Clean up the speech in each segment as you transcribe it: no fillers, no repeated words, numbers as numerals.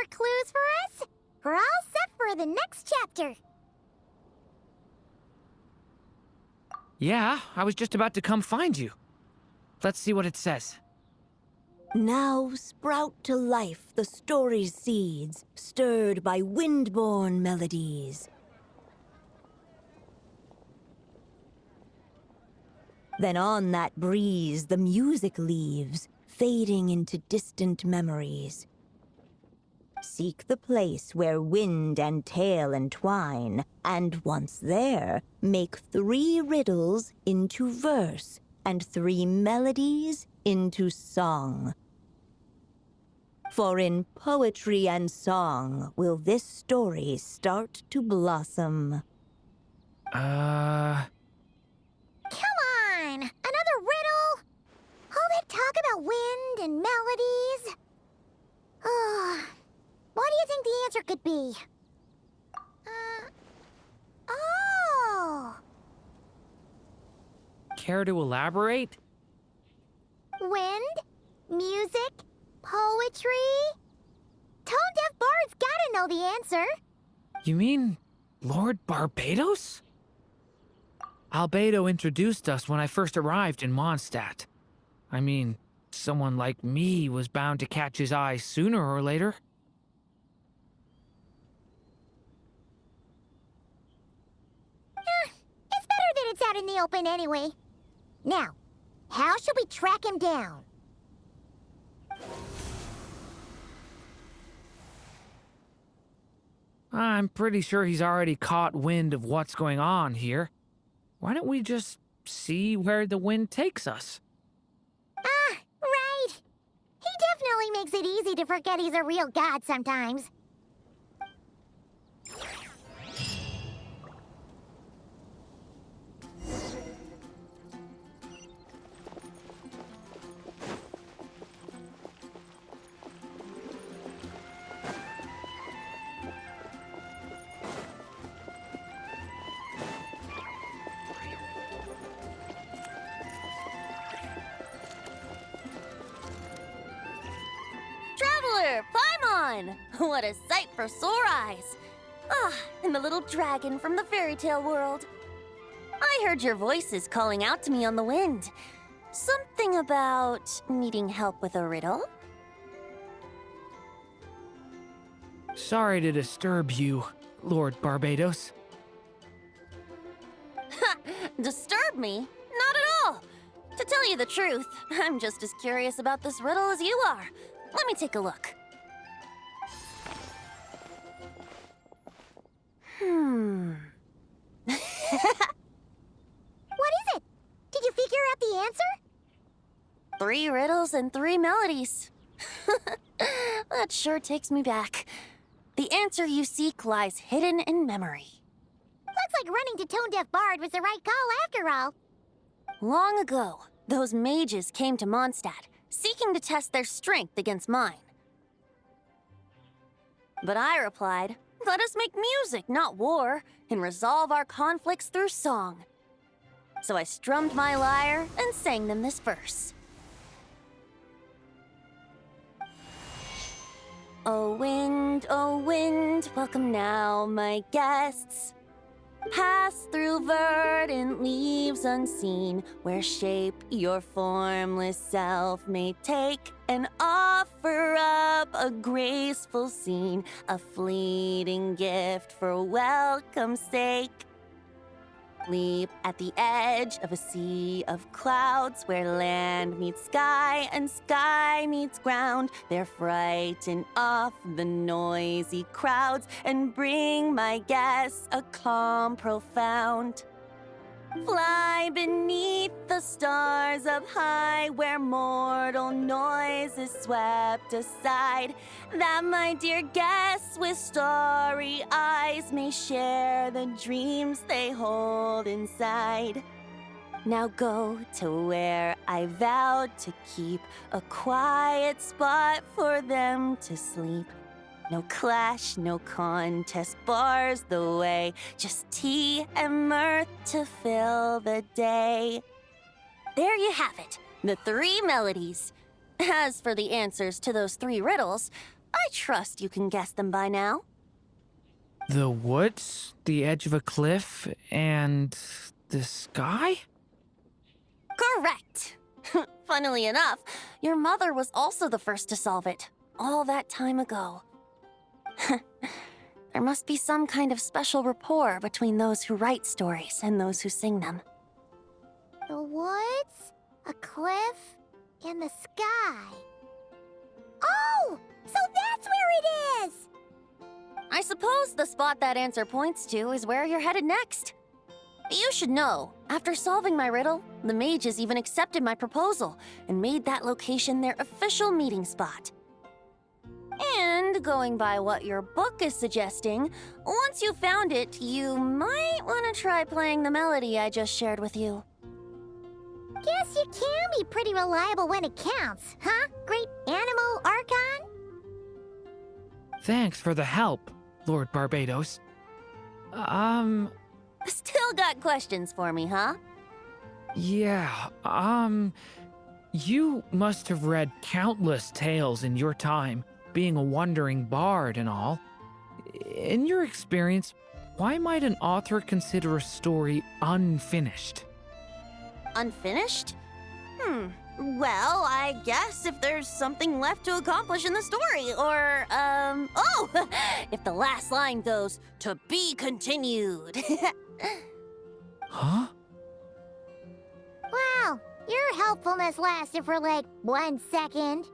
clues for us, we're all set for the next chapter. Yeah, I was just about to come find you. Let's see what it says. Now sprout to life the story's seeds, stirred by wind-born melodies. Then on that breeze the music leaves, fading into distant memories. Seek the place where wind and tale entwine, and once there, make 3 riddles into verse, and 3 melodies into song. For in poetry and song will this story start to blossom. Come on! Another riddle? All that talk about wind and melodies? What do you think the answer could be? Oh! Care to elaborate? Wind? Music? Poetry? Tone-deaf bards gotta know the answer. You mean Lord Barbados? Albedo introduced us when I first arrived in Mondstadt. I mean, someone like me was bound to catch his eye sooner or later. It's better that it's out in the open anyway. Now, how should we track him down? I'm pretty sure he's already caught wind of what's going on here. Why don't we just see where the wind takes us? Right. He definitely makes it easy to forget he's a real god sometimes. Traveler, Paimon! What a sight for sore eyes! Ah, and the little dragon from the fairy tale world. I heard your voices calling out to me on the wind. Something about needing help with a riddle? Sorry to disturb you, Lord Barbados. Disturb me? Not at all! To tell you the truth, I'm just as curious about this riddle as you are. Let me take a look. What is it? Did you figure out the answer? 3 riddles and 3 melodies. That sure takes me back. The answer you seek lies hidden in memory. Looks like running to Tone-Deaf Bard was the right call after all. Long ago, those mages came to Mondstadt, seeking to test their strength against mine. But I replied, let us make music, not war, and resolve our conflicts through song. So I strummed my lyre and sang them this verse. O wind, welcome now, my guests. Pass through verdant leaves unseen, where shape your formless self may take, and offer up a graceful scene, a fleeting gift for welcome's sake. Leap at the edge of a sea of clouds, where land meets sky and sky meets ground. There frighten off the noisy crowds and bring my guests a calm profound. Fly beneath the stars up high, where mortal noise is swept aside, that my dear guests with starry eyes may share the dreams they hold inside. Now go to where I vowed to keep a quiet spot for them to sleep. No clash, no contest bars the way, just tea and mirth to fill the day. There you have it, the 3 melodies. As for the answers to those 3 riddles, I trust you can guess them by now. The woods, the edge of a cliff, and the sky? Correct! Funnily enough, your mother was also the first to solve it, all that time ago. There must be some kind of special rapport between those who write stories and those who sing them. The woods, a cliff, and the sky. Oh! So that's where it is! I suppose the spot that answer points to is where you're headed next. You should know, after solving my riddle, the mages even accepted my proposal and made that location their official meeting spot. And going by what your book is suggesting, once you found it, you might want to try playing the melody I just shared with you. Guess you can be pretty reliable when it counts, huh? Great Animal Archon? Thanks for the help, Lord Barbados. Still got questions for me, huh? Yeah, you must have read countless tales in your time, being a wandering bard and all. In your experience, why might an author consider a story unfinished? Unfinished? Well, I guess if there's something left to accomplish in the story, or, oh! If the last line goes, "To be continued." Huh? Wow, your helpfulness lasted for like 1 second.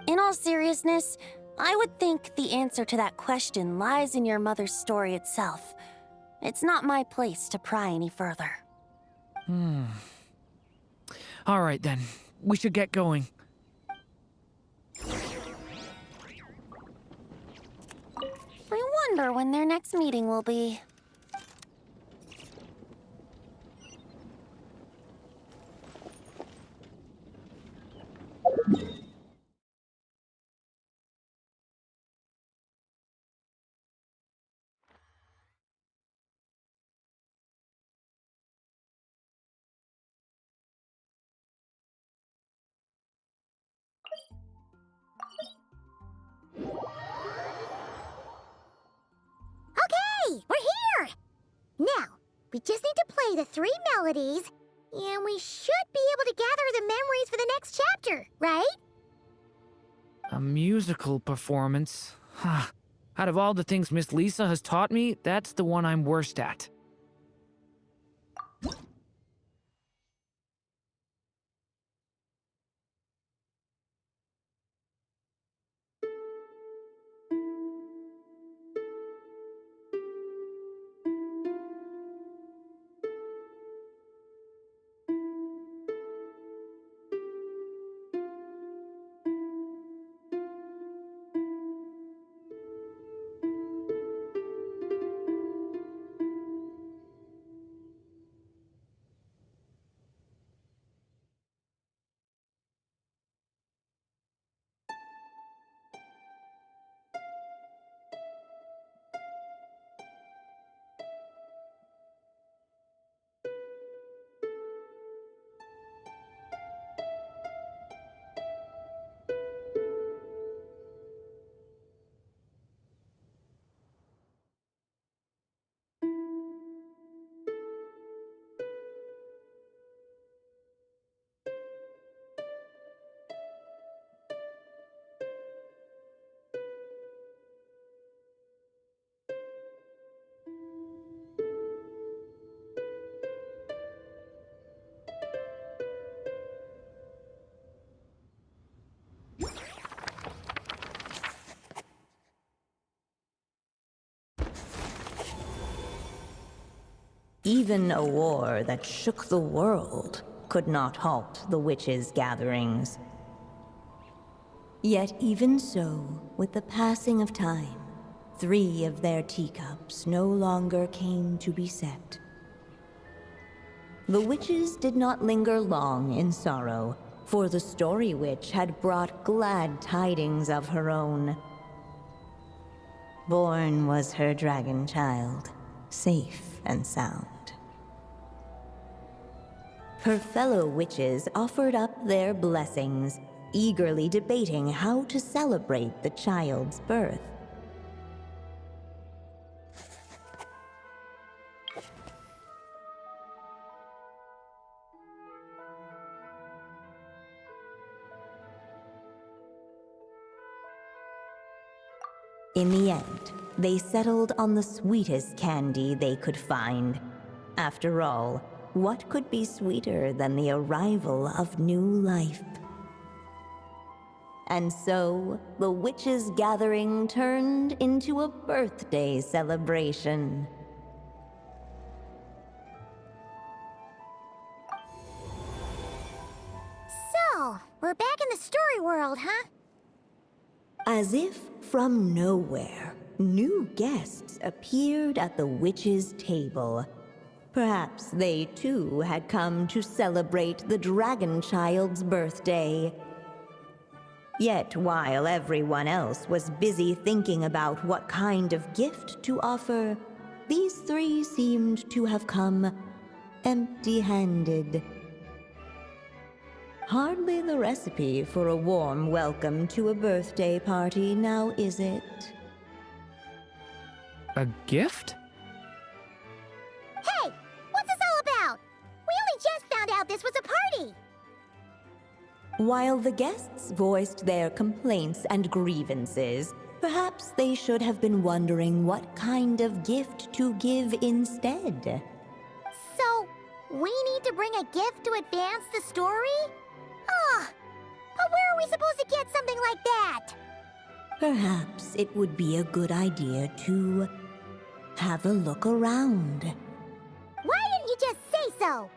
In all seriousness, I would think the answer to that question lies in your mother's story itself. It's not my place to pry any further. All right then, we should get going. I wonder when their next meeting will be. Okay, we're here! Now, we just need to play the 3 melodies, and we should be able to gather the memories for the next chapter, right? A musical performance? Huh. Out of all the things Miss Lisa has taught me, that's the one I'm worst at. Even a war that shook the world could not halt the witches' gatherings. Yet even so, with the passing of time, 3 of their teacups no longer came to be set. The witches did not linger long in sorrow, for the Story Witch had brought glad tidings of her own. Born was her dragon child, safe and sound. Her fellow witches offered up their blessings, eagerly debating how to celebrate the child's birth. In the end, they settled on the sweetest candy they could find. After all, what could be sweeter than the arrival of new life? And so, the witches' gathering turned into a birthday celebration. So, we're back in the story world, huh? As if from nowhere, new guests appeared at the witches' table. Perhaps they too had come to celebrate the dragon child's birthday. Yet while everyone else was busy thinking about what kind of gift to offer, these three seemed to have come empty-handed. Hardly the recipe for a warm welcome to a birthday party, now is it? A gift? Hey, what's this all about? We only just found out this was a party! While the guests voiced their complaints and grievances, perhaps they should have been wondering what kind of gift to give instead. So, we need to bring a gift to advance the story? Ah, but where are we supposed to get something like that? Perhaps it would be a good idea to have a look around. Why didn't you just say so?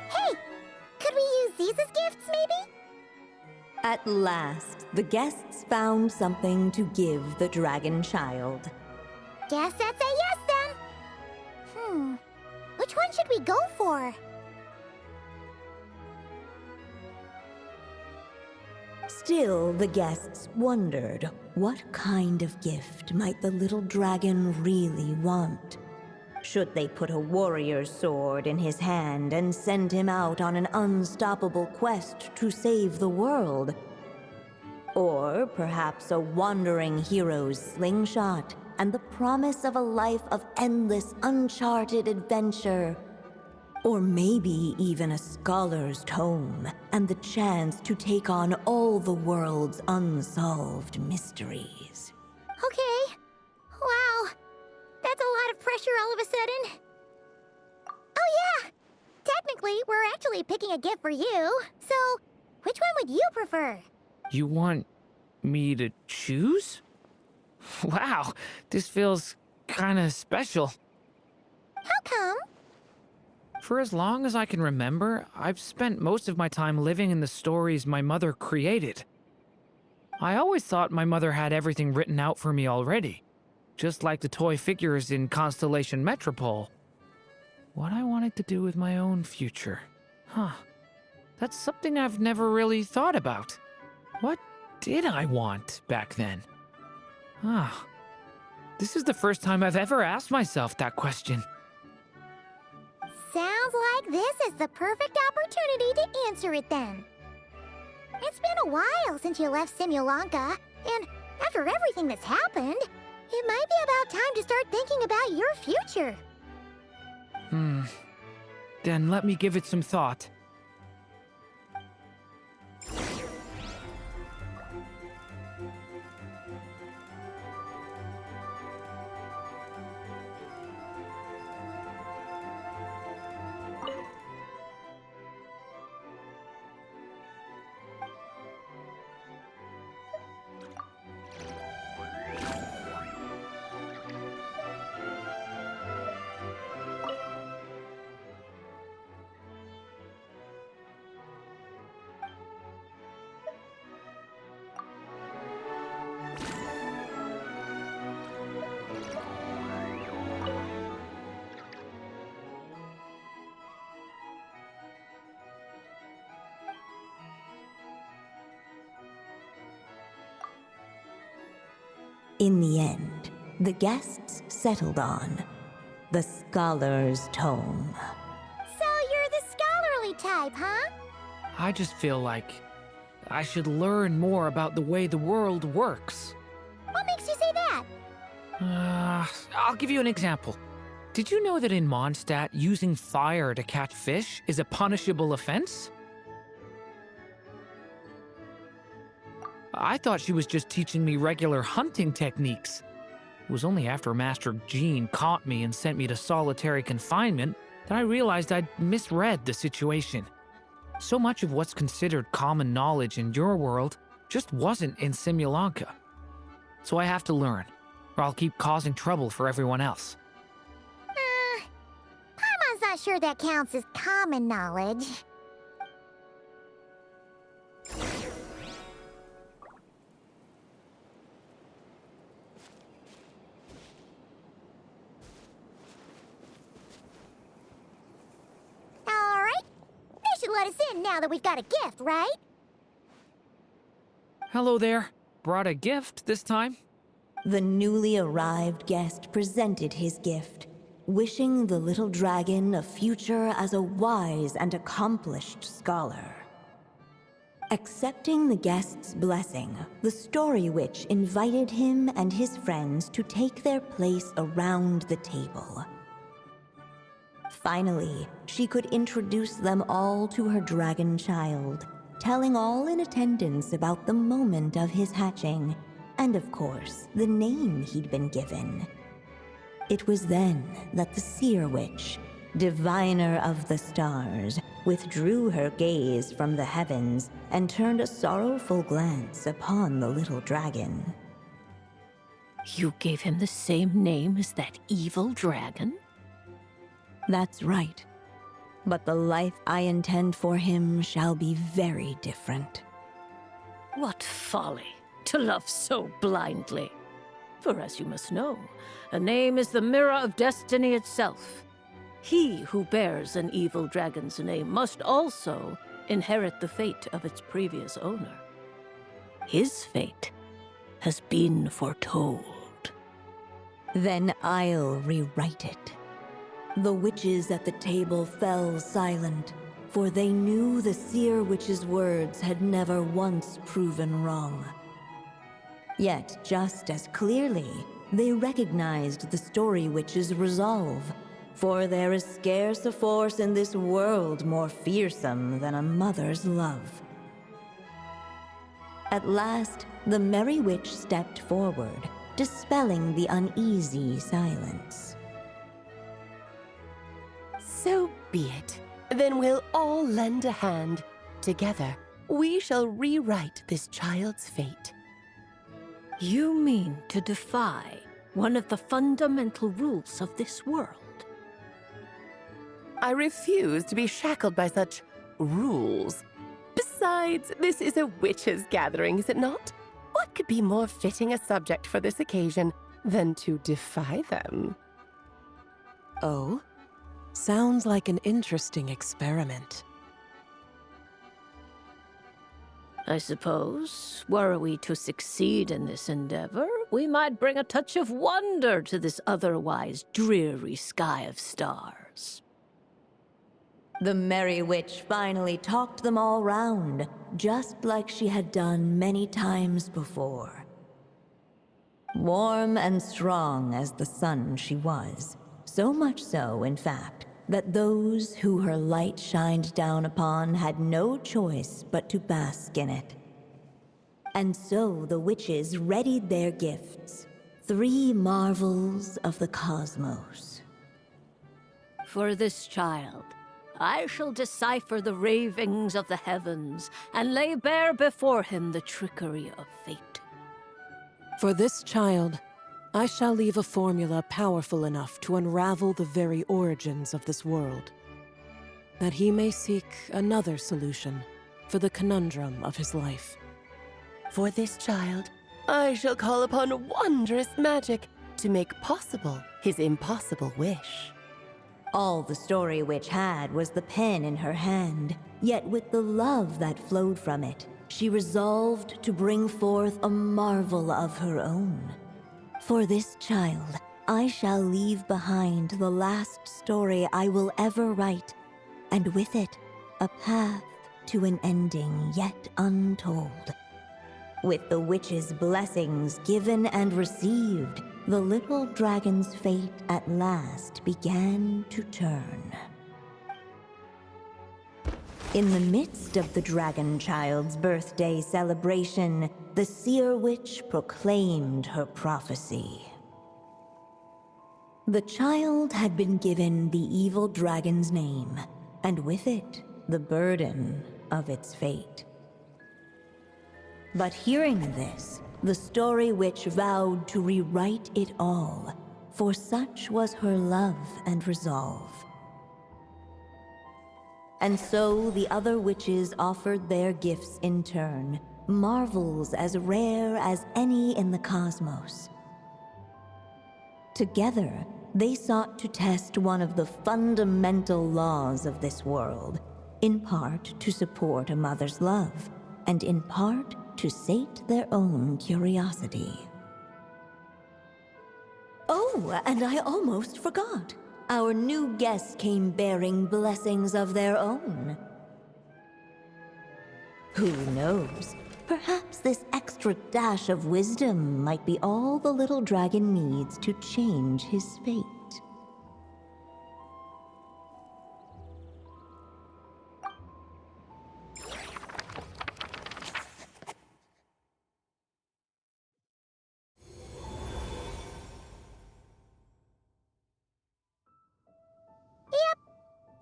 Hey, could we use these as gifts, maybe? At last, the guests found something to give the dragon child. Guess that's a yes then. Which one should we go for? Still, the guests wondered what kind of gift might the little dragon really want. Should they put a warrior's sword in his hand and send him out on an unstoppable quest to save the world? Or perhaps a wandering hero's slingshot and the promise of a life of endless, uncharted adventure? Or maybe even a scholar's tome and the chance to take on all the world's unsolved mysteries. Okay. Wow. That's a lot of pressure all of a sudden. Oh yeah! Technically, we're actually picking a gift for you. So, which one would you prefer? You want me to choose? Wow, this feels kinda special. How come? For as long as I can remember, I've spent most of my time living in the stories my mother created. I always thought my mother had everything written out for me already, just like the toy figures in Constellation Metropole. What I wanted to do with my own future. That's something I've never really thought about. What did I want back then? This is the first time I've ever asked myself that question. Sounds like this is the perfect opportunity to answer it then. It's been a while since you left Simulanka, and after everything that's happened, it might be about time to start thinking about your future. Then let me give it some thought. In the end, the guests settled on the Scholar's Tome. So you're the scholarly type, huh? I just feel like I should learn more about the way the world works. What makes you say that? I'll give you an example. Did you know that in Mondstadt, using fire to catch fish is a punishable offense? I thought she was just teaching me regular hunting techniques. It was only after Master Jean caught me and sent me to solitary confinement that I realized I'd misread the situation. So much of what's considered common knowledge in your world just wasn't in Simulanka. So I have to learn, or I'll keep causing trouble for everyone else. Paimon's not sure that counts as common knowledge. Alright. They should let us in now that we've got a gift, right? Hello there. Brought a gift this time? The newly arrived guest presented his gift, wishing the little dragon a future as a wise and accomplished scholar. Accepting the guest's blessing, the Story Witch invited him and his friends to take their place around the table. Finally, she could introduce them all to her dragon child, telling all in attendance about the moment of his hatching, and of course, the name he'd been given. It was then that the Seer Witch, diviner of the stars, withdrew her gaze from the heavens and turned a sorrowful glance upon the little dragon. You gave him the same name as that evil dragon? That's right. But the life I intend for him shall be very different. What folly to love so blindly. For as you must know, a name is the mirror of destiny itself. He who bears an evil dragon's name must also inherit the fate of its previous owner. His fate has been foretold. Then I'll rewrite it. The witches at the table fell silent, for they knew the Seer Witch's words had never once proven wrong. Yet, just as clearly, they recognized the Story Witch's resolve, for there is scarce a force in this world more fearsome than a mother's love. At last, the Merry Witch stepped forward, dispelling the uneasy silence. So be it. Then we'll all lend a hand. Together, we shall rewrite this child's fate. You mean to defy one of the fundamental rules of this world? I refuse to be shackled by such rules. Besides, this is a witches' gathering, is it not? What could be more fitting a subject for this occasion than to defy them? Oh? Sounds like an interesting experiment. I suppose, were we to succeed in this endeavor, we might bring a touch of wonder to this otherwise dreary sky of stars. The Merry Witch finally talked them all round, just like she had done many times before. Warm and strong as the sun she was, so much so, in fact, that those who her light shined down upon had no choice but to bask in it. And so the witches readied their gifts, 3 marvels of the cosmos. For this child, I shall decipher the ravings of the heavens and lay bare before him the trickery of fate. For this child, I shall leave a formula powerful enough to unravel the very origins of this world, that he may seek another solution for the conundrum of his life. For this child, I shall call upon wondrous magic to make possible his impossible wish. All the Story Witch had was the pen in her hand, yet with the love that flowed from it, she resolved to bring forth a marvel of her own. For this child, I shall leave behind the last story I will ever write, and with it, a path to an ending yet untold. With the witch's blessings given and received, the little dragon's fate at last began to turn. In the midst of the dragon child's birthday celebration, the seer witch proclaimed her prophecy. The child had been given the evil dragon's name, and with it, the burden of its fate. But hearing this, the story witch vowed to rewrite it all, for such was her love and resolve. And so the other witches offered their gifts in turn, marvels as rare as any in the cosmos. Together, they sought to test one of the fundamental laws of this world, in part to support a mother's love, and in part to sate their own curiosity. Oh, and I almost forgot. Our new guests came bearing blessings of their own. Who knows? Perhaps this extra dash of wisdom might be all the little dragon needs to change his fate.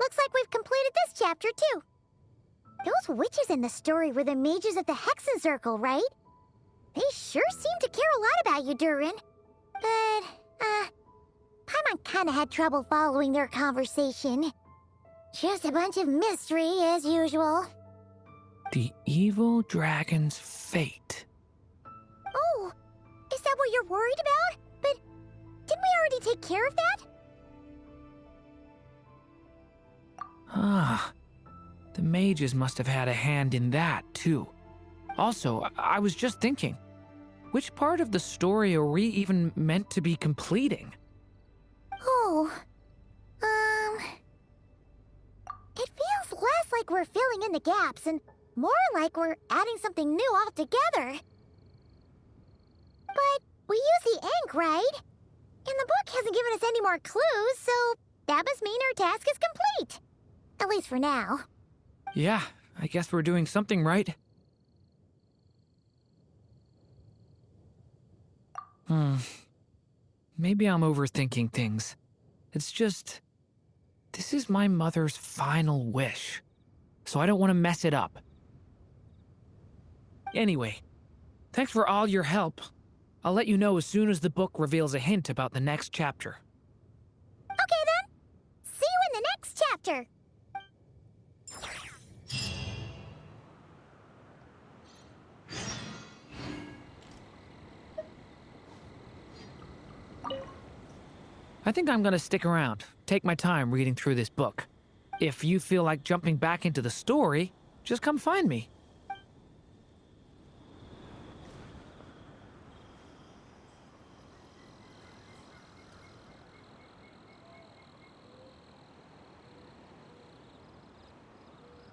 Looks like we've completed this chapter, too. Those witches in the story were the mages of the Hexen Circle, right? They sure seem to care a lot about you, Durin. But, Paimon kinda had trouble following their conversation. Just a bunch of mystery, as usual. The evil dragon's fate. Oh, is that what you're worried about? But didn't we already take care of that? Ah, the mages must have had a hand in that, too. Also, I was just thinking, which part of the story are we even meant to be completing? Oh, it feels less like we're filling in the gaps and more like we're adding something new altogether. But we use the ink, right? And the book hasn't given us any more clues, so that must mean our task is complete. At least for now. Yeah, I guess we're doing something right. Maybe I'm overthinking things. It's just, this is my mother's final wish, so I don't want to mess it up. Anyway, thanks for all your help. I'll let you know as soon as the book reveals a hint about the next chapter. Okay then. See you in the next chapter. I think I'm gonna stick around, take my time reading through this book. If you feel like jumping back into the story, just come find me.